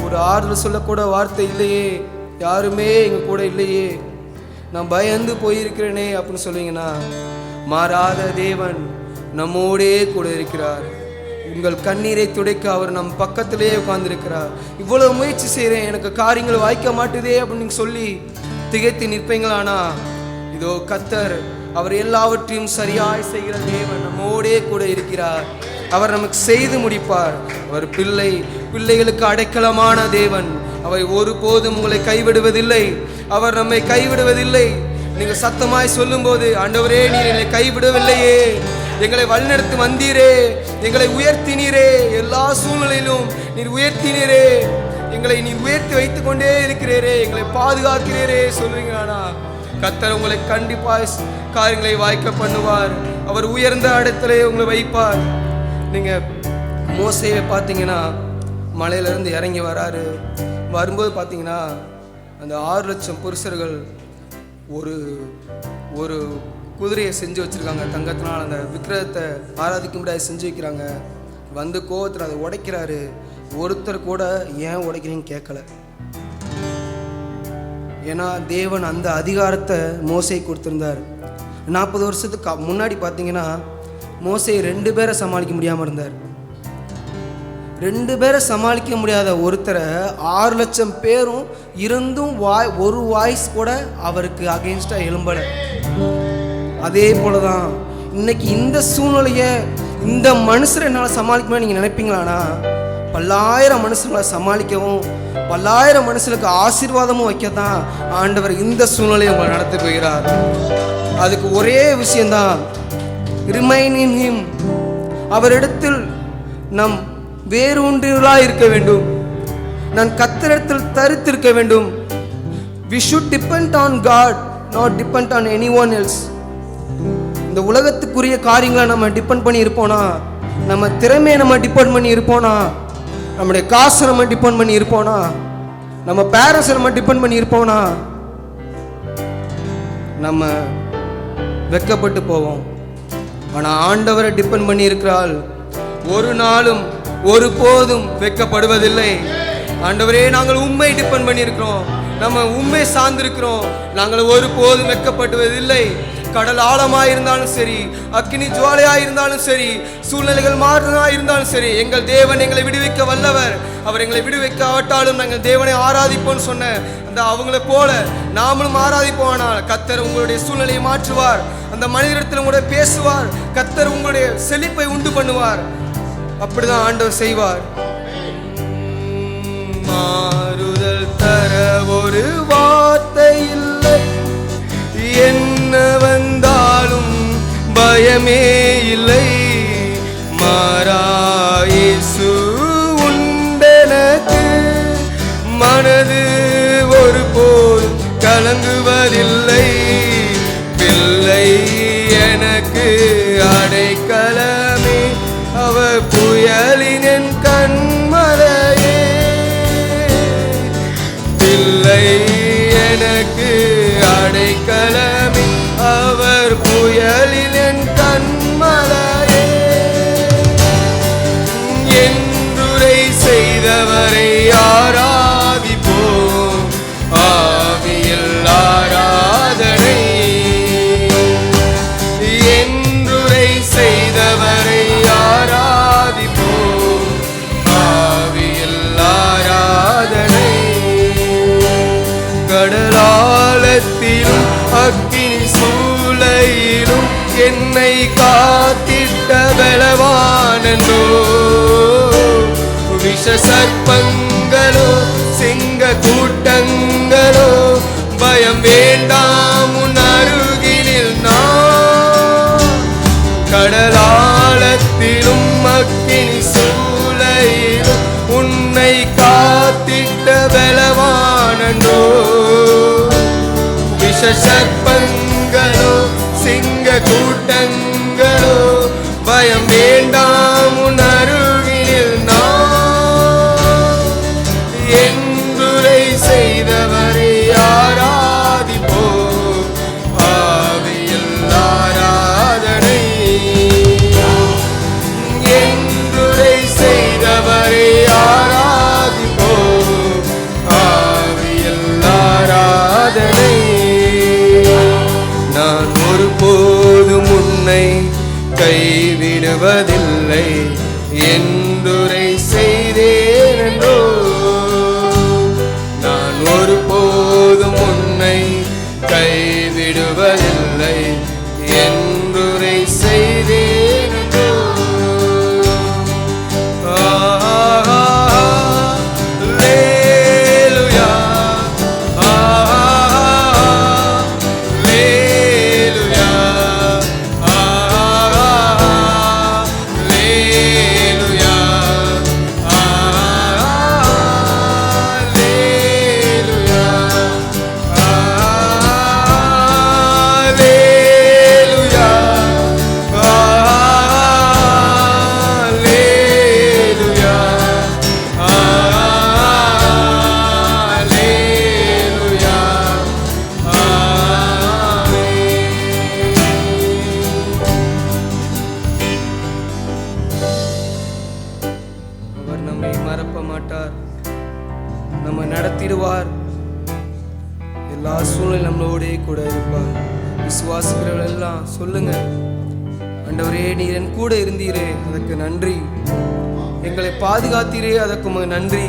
ஒரு ஆறுதல் சொல்லக்கூட வார்த்தை இல்லையே, யாருமே எங்கள் கூட இல்லையே, நான் பயந்து போயிருக்கிறேனே அப்படின்னு சொல்லுவீங்கன்னா, மாறாத தேவன் நம்மோடே கூட இருக்கிறார். உங்கள் கண்ணீரை துடைக்க அவர் நம் பக்கத்திலே உட்கார்ந்திருக்கிறார். இவ்வளவு முயற்சி செய்கிறேன், எனக்கு காரியங்கள் வாய்க்க மாட்டுதே அப்படின்னு சொல்லி திகைத்து நிற்பீங்களானா, இதோ கர்த்தர் அவர் எல்லாவற்றையும் சரியாய் செய்கிற தேவன் நம்மோடே கூட இருக்கிறார். அவர் நமக்கு செய்து முடிப்பார். அவர் பிள்ளைகளுக்கு அடைக்கலமான தேவன். அவர் ஒருபோதும் உங்களை கைவிடுவதில்லை. அவர் நம்மை கைவிடுவதில்லை. நீங்க சத்தமாய் சொல்லும்போது, ஆண்டவரே நீர் என்னை கைவிடவில்லையே, எங்களை வழிநடத்தி வந்தீரே, எங்களை உயர்த்தினீரே, எல்லா சூழ்நிலையிலும் நீர் உயர்த்தினீரே, எங்களை நீர் உயர்த்தி வைத்துக் கொண்டே இருக்கிறீரே, எங்களை பாதுகாக்கிறீரே சொல்லுவீங்களானா கர்த்தர் உங்களை கண்டிப்பாய் காரியங்களை வாய்க்க பண்ணுவார். அவர் உயர்ந்த இடத்துல உங்களை வைப்பார். நீங்க மோசேயை பார்த்தீங்கன்னா மலையிலிருந்து இறங்கி வராரு. வரும்போது பார்த்தீங்கன்னா அந்த 6 லட்சம் புருஷர்கள் ஒரு ஒரு குதிரையை செஞ்சு வச்சுருக்காங்க தங்கத்தினால். அந்த விக்கிரகத்தை ஆராதிக்க முடியாது செஞ்சு வைக்கிறாங்க. வந்து கோவத்தில் அதை உடைக்கிறாரு. ஒருத்தர் கூட ஏன் உடைக்கிறீங்கன்னு கேட்கல. ஏன்னா தேவன் அந்த அதிகாரத்தை மோசே கொடுத்துருந்தார். 40 வருஷத்துக்கு முன்னாடி பார்த்தீங்கன்னா மோசே 2 பேரை சமாளிக்க முடியாமல் இருந்தார். 2 பேரை சமாளிக்க முடியாத ஒருத்தரை 6 லட்சம் பேரும் இருந்தும் ஒரு வாய்ஸ் கூட அவருக்கு அகெயின்ஸ்டாக எழும்பலை. அதே போல தான் இன்னைக்கு இந்த சூழ்நிலையை இந்த மனுஷரை என்னால் சமாளிக்கணும்னு நீங்கள் நினைப்பீங்களானா, பல்லாயிரம் மனுஷங்களை சமாளிக்கவும் பல்லாயிரம் மனுஷனுக்கு ஆசீர்வாதமும் வைக்கத்தான் ஆண்டவர் இந்த சூழ்நிலையை உங்களை நடத்தி போகிறார். அதுக்கு ஒரே விஷயம்தான், ரிமைன் இன் ஹிம். அவரிடத்தில் நம் வேரூன்றியவர்களாய் இருக்க வேண்டும். நான் கர்த்தரிடத்தில் தரித்திருக்க வேண்டும். We should depend on God, not depend on anyone else. இந்த உலகத்துக்குரிய காரியங்களை நம்ம டிபெண்ட் பண்ணி இருப்போனா, நம்ம திறமையை நம்ம டிபெண்ட் பண்ணி இருப்போனா, நம்முடைய காசை நம்ம டிபெண்ட் பண்ணி இருப்போனா, நம்ம பேரண்ட்ஸை நம்ம டிபெண்ட் பண்ணி இருப்போனா, நம்ம வெட்கப்பட்டு போவோம். ஆனால் ஆண்டவரை டிபெண்ட் பண்ணி இருக்கிறாள் ஒரு நாளும் ஒருபோதும் வெட்கப்படுவதில்லை. ஆண்டவரே நாங்கள் உண்மை டிபெண்ட் பண்ணி இருக்கிறோம், நம்ம உண்மை சார்ந்திருக்கிறோம், நாங்கள் ஒருபோதும் வெட்கப்படுவதில்லை. கடல் ஆழமாக இருந்தாலும் சரி, அக்கினி ஜுவாலையாக இருந்தாலும் சரி, சூழ்நிலைகள் மாறுதலாக இருந்தாலும் சரி, எங்கள் தேவன் எங்களை விடுவிக்க வல்லவர். அவர் எங்களை விடுவிக்காவிட்டாலும் நாங்கள் தேவனை ஆராதிப்போம்னு சொன்ன அந்த அவங்களை போல நாமளும் ஆராதிப்போம். ஆனால் கர்த்தர் உங்களுடைய சூழ்நிலையை மாற்றுவார். அந்த மனிதத்தில் உங்களுடைய பேசுவார். கர்த்தர் உங்களுடைய செழிப்பை உண்டு பண்ணுவார். அப்படிதான் ஆண்டவர் செய்வார். மாறுதல் தர ஒரு வார்த்தை இல்லை, என்ன வந்தாலும் பயமே இல்லை. மாறாயேசு உண்டெனக்கு, மனது ஒருபோது கலங்குவதில்லை. பிள்ளை எனக்கு அடைக்கலமே, அவர் புயலின் என் கண்மலையே. பிள்ளை எனக்கு அடைக்கலமே, அவர் புயலில் என் கண்மலையே. என்றுரை செய்தவரை ஆராதிப்போம், ஆவியில் ஆராதனை. என்றுரை செய்தவரை ஆராதிப்போம், ஆவியில் ஆராதனை. கடலாழத்திலும் அக்கினி சூளையிலும் என்னை காத்திட்ட பலவானோ. விஷ சர்ப்பங்களோ சிங்க கூட்டங்களோ பயம் வேண்டாம் உன் அருகினில் நான். கடலாழத்திலும் அக்கினி சூளையிலும் உன்னை காத்திட்ட பலவானோ. விஷ சர்ப்பங்களோ சிங்க கூட்டங்களோ பயம் வேண்டாம் உன் அருகினில் நான். என்றுரை செய்தவரை ஆராதிப்போம், ஆவியில் ஆராதனை. என்றுரை செய்தவரை ஆராதிப்போம், ஆவியில் ஆராதனை. மறப்ப மாட்டார், நம்ம நடத்திடுவார். எல்லா சூழ்நிலையும் நம்மளோடே கூட இருப்பார். விசுவாசிக்கிறவர்கள் எல்லாம் சொல்லுங்க, ஆண்டவரே நீர் என் கூட இருந்தீரே அதற்கு நன்றி, எங்களை பாதுகாத்தீரே அதற்கு உமக்கு நன்றி,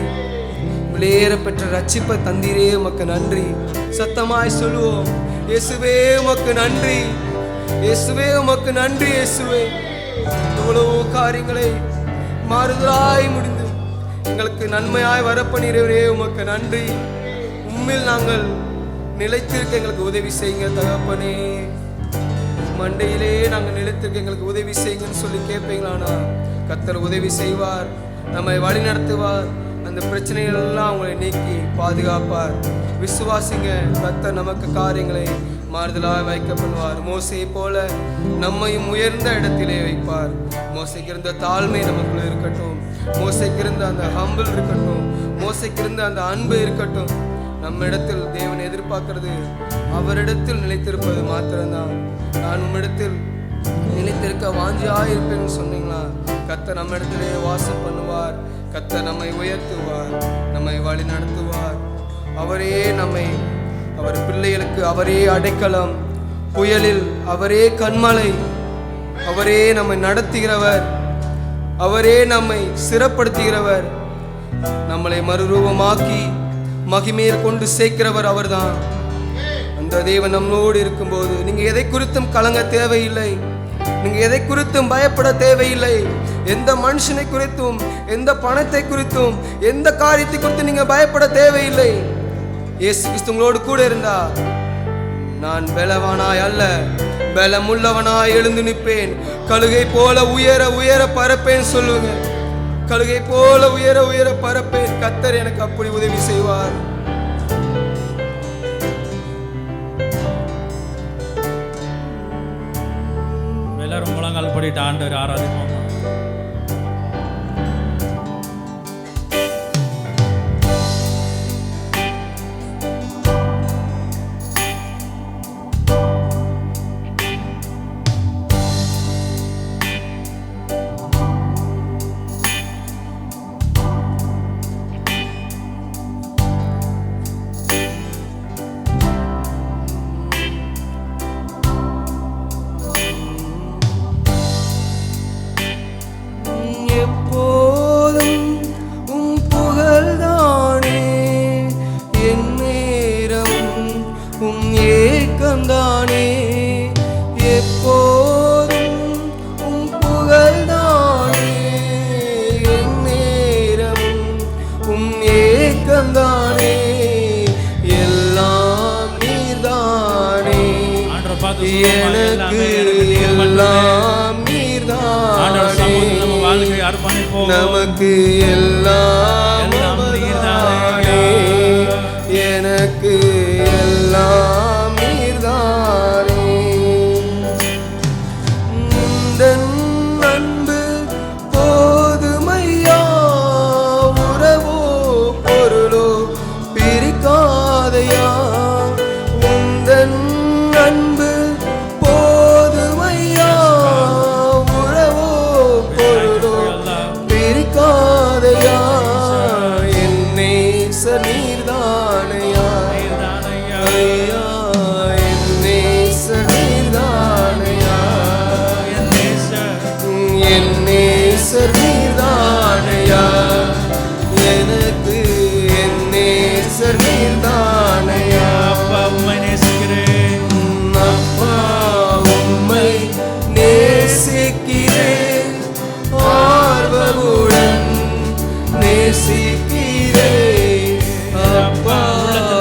விலையேற பெற்ற ரட்சிப்பை தந்தீரே உமக்கு நன்றி. சத்தமாய் சொல்லுவோம், இயேசுவே உமக்கு நன்றி, இயேசுவே உமக்கு நன்றி. இயேசுவே எவ்வளவோ காரியங்களை மாறுதலாய் முடிந்து எங்களுக்கு நன்மையாய் வரப்பண்ணீரே உமக்கு நன்றி. உம்மில் நாங்கள் நிலைத்திருக்க எங்களுக்கு உதவி செய்யுங்க தகப்பனே. மண்டையிலே நாங்கள் நிலைத்திருக்க எங்களுக்கு உதவி செய்யுங்கன்னு சொல்லி கேட்பீங்களானா கர்த்தர் உதவி செய்வார், நம்மை வழி நடத்துவார், அந்த பிரச்சனைகள் எல்லாம் அவங்களை நீக்கி பாதுகாப்பார். விசுவாசிங்க, கர்த்தர் நமக்கு காரியங்களை மாறுதலாக வைக்கப்படுவார். மோசையை போல நம்மையும் உயர்ந்த இடத்திலே வைப்பார். மோசைக்கு இருந்த தாழ்மை நமக்குள்ள இருக்கட்டும், மோசைக்கு இருந்த அந்த ஹம்பிள் இருக்கட்டும், மோசைக்கு இருந்த அந்த அன்பு இருக்கட்டும். நம்ம இடத்தில் தேவன் எதிர்பார்க்கிறது அவரிடத்தில் நிலைத்திருப்பது மாத்திரம்தான். நான் உம்மிடத்தில் நிலைத்திருக்க வாஞ்சியாயிருப்பேன்னு சொன்னீங்களா, கர்த்தர் நம்ம இடத்திலே வாசம் பண்ணுவார். கர்த்தர் நம்மை உயர்த்துவார், நம்மை வழி நடத்துவார். அவரே நம்மை, அவர் பிள்ளைகளுக்கு அவரே அடைக்கலம், புயலில் அவரே கண்மலை, அவரே நம்மை நடத்துகிறவர், அவரே நம்மை சிறப்படுத்துகிறவர், நம்மளை மறுரூபமாக்கி மகிமையில் கொண்டு சேர்க்கிறவர் அவர்தான். அந்த தேவன் நம்மளோடு இருக்கும்போது நீங்க எதை குறித்தும் கலங்க தேவையில்லை, நீங்க எதை குறித்தும் பயப்பட தேவையில்லை. எந்த மனுஷனை குறித்தும், எந்த பணத்தை குறித்தும், எந்த காரியத்தை குறித்தும் நீங்க பயப்பட தேவையில்லை. இயேசு கிறிஸ்து உங்களோடு கூட இருந்தா, நான் பலவானாய் அல்ல பலமுள்ளவனாய் எழுந்து நிற்பேன், கழுகை போல உயர உயர பறப்பேன் சொல்லுங்க. கழுகை போல உயர உயர பறப்பேன். கர்த்தர் எனக்கு அப்படி உதவி செய்வார். எல்லாரும் முழங்கால் படிட்டு ஆண்டவர் ஆராதிப்போம். எனக்கு எல்லாம் நீர்தானே, நமக்கு எல்லாம் நீர்தானே, எனக்கு எல்லாம் நீர்தானே. உந்தன் அன்பு போதுமையா, உறவோ பொருளோ பிரிக்காதையா. உந்தன் அன்பு போதுமையா, உறவோ பொருளோ பிரிக்காதையா. என்னை நீர்தானையா ஐயா, என்னை நீர்தானையா, என்னை நீர்தானையா, எனக்கு என்னை நீர்தானையா. அப்பா உம்மை நேசிக்கிறேன், அப்பா உம்மை நேசிக்கிறேன், ஆர்வமுடன் நேசிக்கிறேன். அப்பா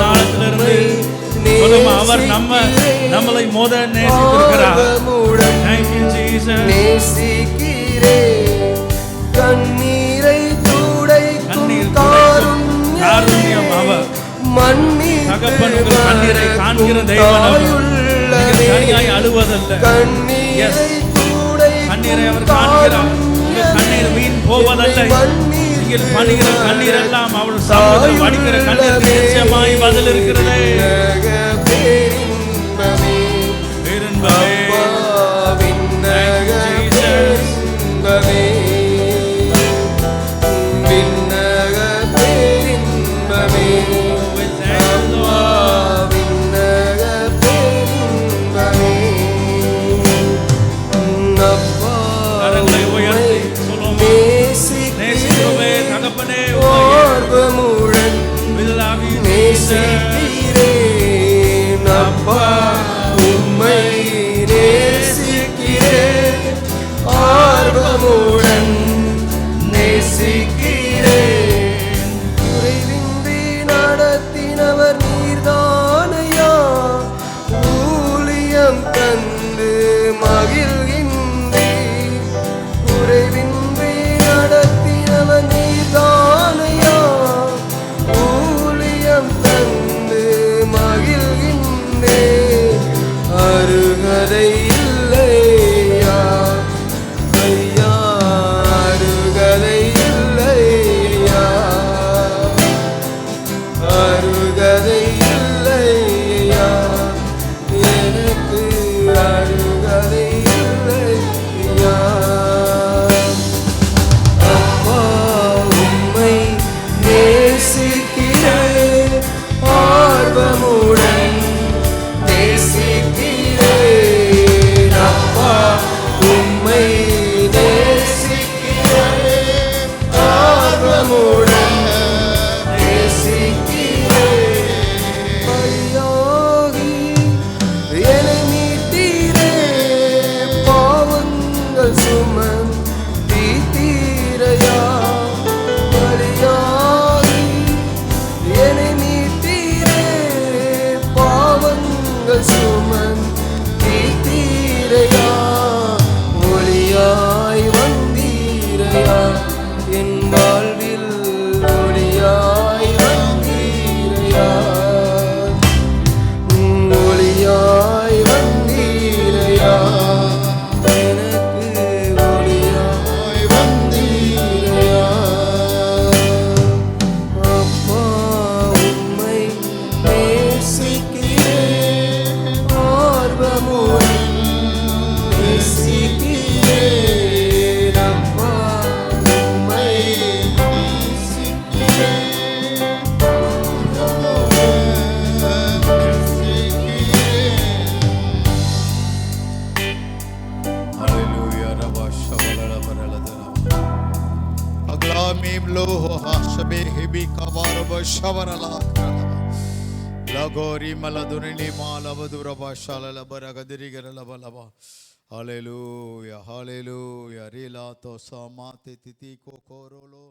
நாளத்திலிருந்து அவர் நம்மளை மோத நேசித்திருக்கிறார். Thank you Jesus. நேசிக்கிறேன், கண்ணீரை துடைக்கும் காருண்யம் அவர். மன்னித்து தகப்பன் உங்கள் கண்ணீரை காண்கிற தெய்வம் அவர். நீங்கள் தனியாய் அழுவதல்ல. கண்ணீரை அவர் காண்கிறார். உங்கள் கண்ணீர் வீண் போவதல்ல. நீங்கள் பணிகிற கண்ணீர் எல்லாம் அவள் சமூகத்தில் வடிக்கிற கண்ணீர் நிச்சயமாய் பதில் இருக்கிறது. நேசிக்கிறேன் அப்பா உம்மை நேசிக்கிறேன் ஆர்வமுடன் நேசிக்கிறேன் குறைவின்றி நடத்தினவர் நீர்தானையா ஊழியம் தந்து மகிழ்கின்றேன் குறைவின்றி நடத்தினவர் நீர்தானையா ஊழியம் தந்து மகிழ்கின்றேன் அருகதை இல்லையா ஐயா அருகதை இல்லையா அருகதை இல்லையா எனக்கு அருகதை இல்லையா அப்பா உம்மை நேசிக்கிறேன் ஆர்வமுடன் நேசிக்கிறேன் அப்பா உம்மை நேசிக்கிறேன் ஆர்வமுடன் நேசிக்கிறேன் பலியாகி என்னை மீட்டீரே பாவங்கள் சுமந்து தீரையா பலியாகி என்னை மீட்டீரே பாவங்கள் சுமந்து தீரையா ஒளியாய் வந்தீரையா என் வாழ்வில் ஒளியாய் வந்தீரையா ஒளியாய் வந்தீரையா எனக்கு ஒளியாய் வந்தீரையா அப்பா உம்மை நேசிக்கிறேன் ஆர்வமுடன் நேசிக்கிறேன் அப்பா உம்மை Hallelujah. Rabba shabalala baraladana. Aglamim loho hashabe hibi kavaraba shavarala. Lagori maladunili malavadura bashalala baragadiri garalabalaba. Hallelujah. Hallelujah. Rila to samate titi kokorolo.